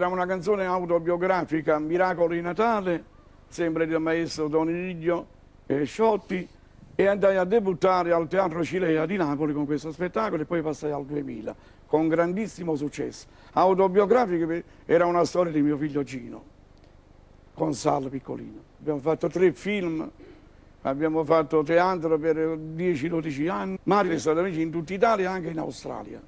Era una canzone autobiografica, Miracolo di Natale, sempre del maestro Toniglio Sciotti, e andai a debuttare al Teatro Cilea di Napoli con questo spettacolo e poi passai al 2000 con grandissimo successo. Autobiografica era una storia di mio figlio Gino, con Sal piccolino. Abbiamo fatto 3 film, abbiamo fatto teatro per 10-12 anni. Mario è stato amici in tutta Italia e anche in Australia.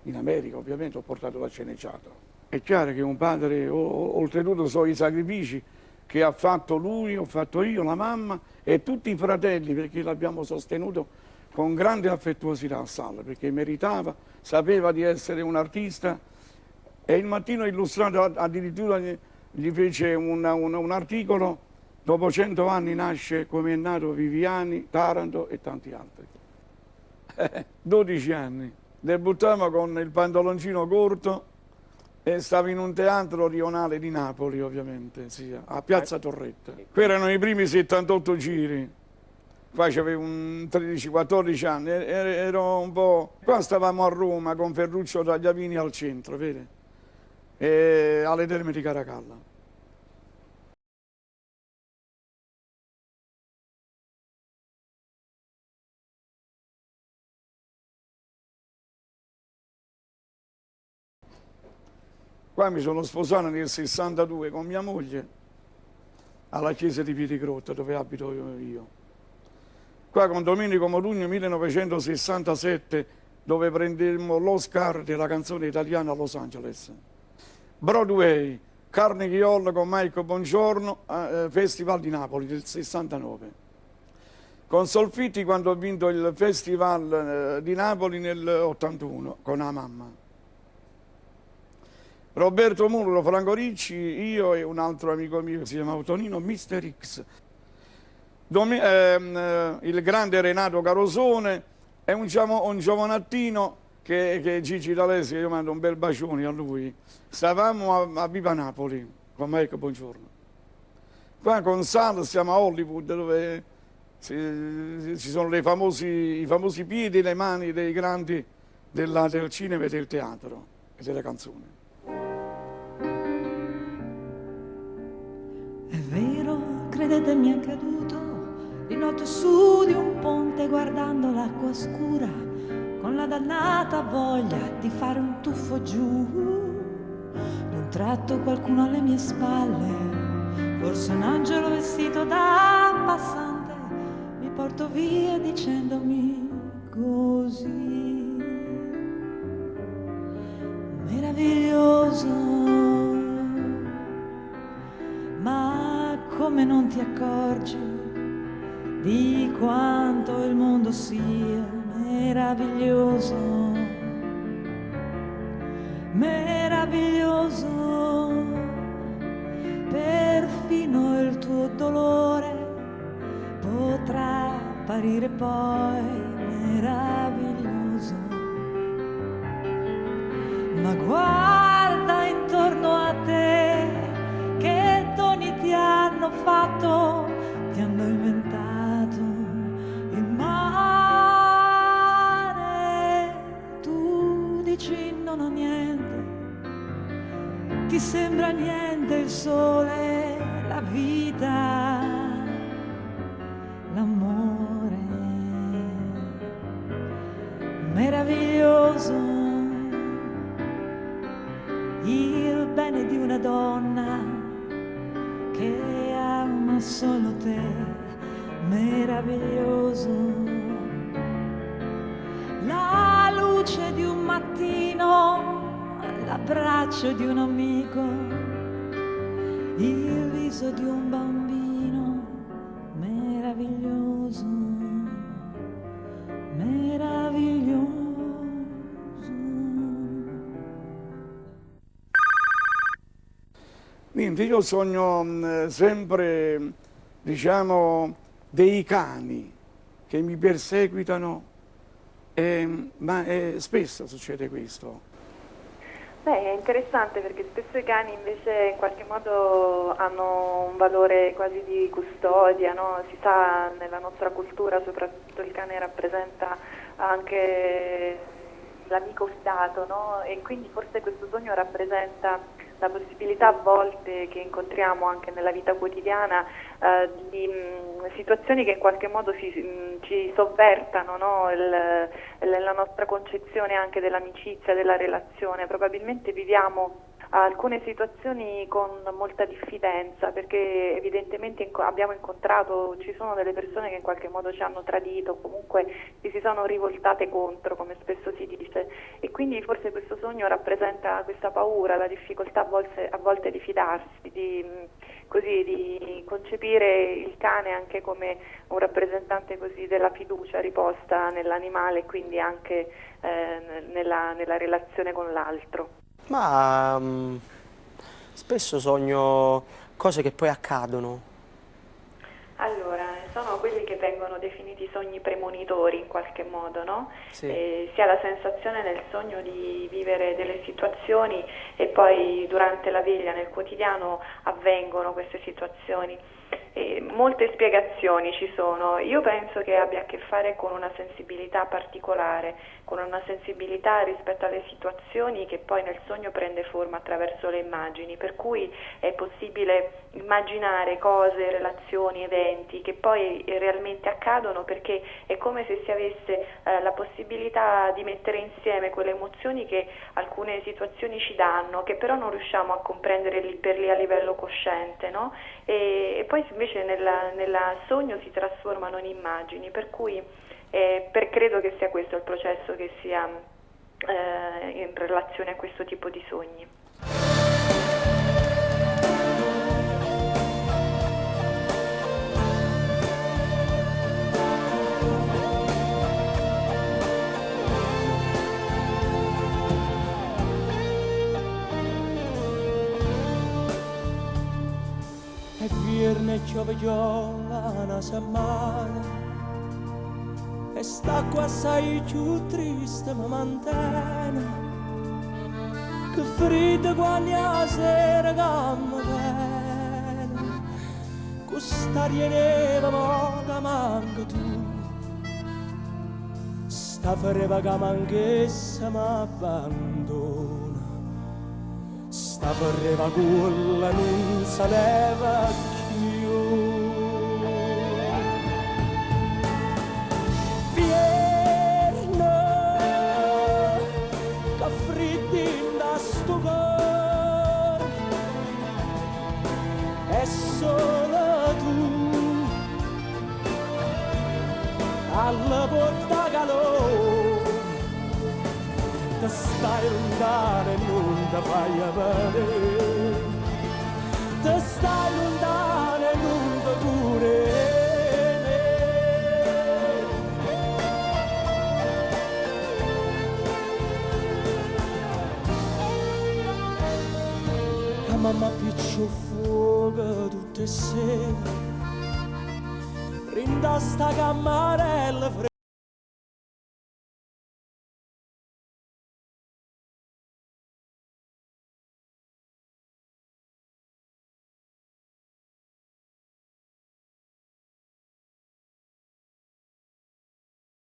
In America ovviamente ho portato la sceneggiata. È chiaro che un padre, oltretutto so i sacrifici che ha fatto lui, ho fatto io, la mamma e tutti i fratelli, perché l'abbiamo sostenuto con grande affettuosità a Sal, perché meritava, sapeva di essere un artista e il Mattino Illustrato addirittura gli fece un articolo: dopo 100 anni nasce come è nato Viviani, Taranto e tanti altri. 12 anni. Debuttammo con il pantaloncino corto e stavo in un teatro rionale di Napoli, ovviamente, sì, a Piazza Torretta. Qui erano i primi 78 giri. Qua c'avevo 13-14 anni, ero un po'... Qua stavamo a Roma con Ferruccio Tagliavini al centro, vedi? E alle Terme di Caracalla. Qua mi sono sposato nel 62 con mia moglie alla chiesa di Piedigrotta, dove abito io. Qua con Domenico Modugno 1967, dove prendemmo l'Oscar della canzone italiana a Los Angeles. Broadway, Carnegie Hall con Mike Bongiorno, Festival di Napoli del 69. Con Solfitti quando ho vinto il Festival di Napoli nel 81 con la mamma. Roberto Muro, Franco Ricci, io e un altro amico mio che si chiamava Tonino, Mister X. Il grande Renato Carosone e un giovanattino che è Gigi D'Alessio, io mando un bel bacione a lui. Stavamo a Viva Napoli con Mike Buongiorno. Qua con Sal siamo a Hollywood, dove ci sono i famosi piedi e le mani dei grandi del cinema e del teatro e delle canzoni. È vero, credetemi, è accaduto di notte su di un ponte guardando l'acqua scura, con la dannata voglia di fare un tuffo giù. D'un tratto qualcuno alle mie spalle, forse un angelo vestito da passante, mi portò via dicendomi così: meraviglioso, ma come non ti accorgi di quanto il mondo sia meraviglioso, meraviglioso, perfino il tuo dolore potrà apparire poi meraviglioso. Ma guarda intorno a te, che doni ti hanno fatto, ti hanno inventato il mare. Tu dici non ho niente, ti sembra niente il sole, la vita, l'amore. Meraviglioso il bene di una donna che ama solo te, meraviglioso la luce di un mattino, l'abbraccio di un amico, il viso di un bambino, meraviglioso, meraviglioso. Niente, io sogno sempre, diciamo, dei cani che mi perseguitano, ma spesso succede questo. Beh, è interessante perché spesso i cani invece in qualche modo hanno un valore quasi di custodia, no? Si sa, nella nostra cultura soprattutto il cane rappresenta anche l'amico fidato, no? E quindi forse questo sogno rappresenta la possibilità a volte che incontriamo anche nella vita quotidiana di situazioni che in qualche modo ci sovvertano, no? La nostra concezione anche dell'amicizia, della relazione. Probabilmente viviamo alcune situazioni con molta diffidenza perché evidentemente abbiamo incontrato, ci sono delle persone che in qualche modo ci hanno tradito, comunque si sono rivoltate contro, come spesso si dice, e quindi forse questo sogno rappresenta questa paura, la difficoltà a volte di fidarsi, di concepire il cane anche come un rappresentante così della fiducia riposta nell'animale e quindi anche nella relazione con l'altro. Ma spesso sogno cose che poi accadono. Allora, sono quelli che vengono definiti sogni premonitori in qualche modo, no? Sì. Si ha la sensazione nel sogno di vivere delle situazioni e poi durante la veglia nel quotidiano avvengono queste situazioni. Molte spiegazioni ci sono, io penso che abbia a che fare con una sensibilità particolare, con una sensibilità rispetto alle situazioni che poi nel sogno prende forma attraverso le immagini, per cui è possibile immaginare cose, relazioni, eventi che poi realmente accadono perché è come se si avesse la possibilità di mettere insieme quelle emozioni che alcune situazioni ci danno, che però non riusciamo a comprendere lì per lì a livello cosciente, no? E poi invece nel sogno si trasformano in immagini, per cui credo che sia questo il processo che sia in relazione a questo tipo di sogni. E vierne piove una settimana e sta qua assai più triste mi mantiene che ferita quando la sera che mi viene questa rieneva mo che manca tu sta fereva che manchessa mi abbandona sta fereva quella non si leva più solo tu alla porta calore ti stai lontano e non ti fai vedere ti stai lontano e non ti curi la mamma picciò fuoco tutte sere rinda sta cammarella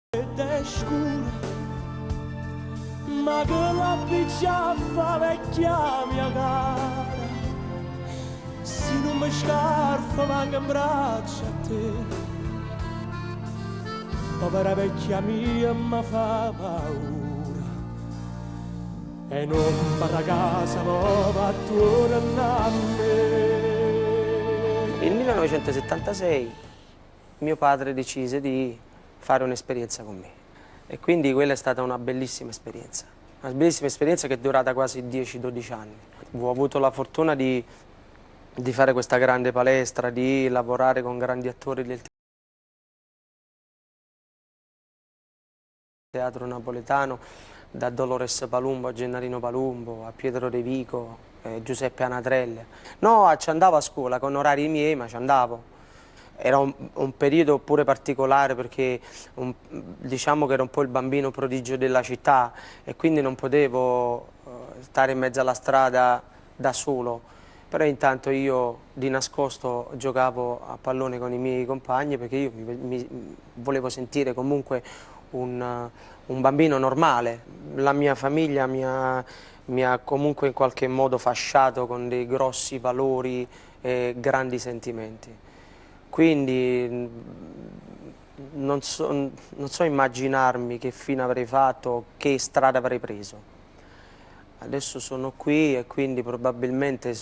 ed è scura ma che la picciaffa vecchia mia cara se non mi scarfa manca in braccio a te povera vecchia mia mi fa paura e non parla casa ma va attorno a me. Nel 1976 mio padre decise di fare un'esperienza con me e quindi quella è stata una bellissima esperienza che è durata quasi 10-12 anni. Ho avuto la fortuna di fare questa grande palestra, di lavorare con grandi attori del teatro napoletano, da Dolores Palumbo a Gennarino Palumbo, a Pietro De Vico, Giuseppe Anatrelle. No, ci andavo a scuola con orari miei, ma ci andavo. Era un periodo pure particolare perché diciamo che ero un po' il bambino prodigio della città e quindi non potevo stare in mezzo alla strada da solo. Però intanto io di nascosto giocavo a pallone con i miei compagni perché io volevo sentire comunque un bambino normale. La mia famiglia mi ha comunque in qualche modo fasciato con dei grossi valori e grandi sentimenti. Quindi non so immaginarmi che fine avrei fatto, che strada avrei preso. Adesso sono qui e quindi probabilmente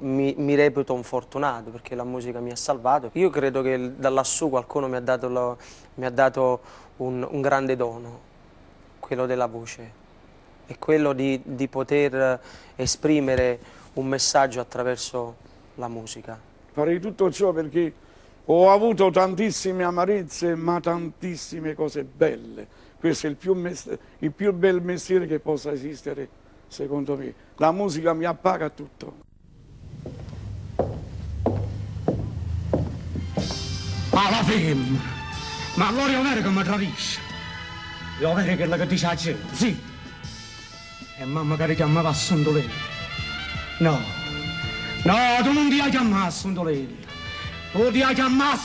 mi reputo un fortunato perché la musica mi ha salvato. Io credo che da lassù qualcuno mi ha dato un grande dono, quello della voce, e quello di poter esprimere un messaggio attraverso la musica. Farei tutto ciò perché ho avuto tantissime amarezze, ma tantissime cose belle. Questo è il più bel mestiere che possa esistere, secondo me. La musica mi appaga a tutto. Alla femmina, ma allora è vero che mi tradisce. È vero quello che dice la gente, sì. E mamma che richiamava a Sondolelli. No, tu non ti hai chiamato a Sondolelli. Tu ti hai chiamato a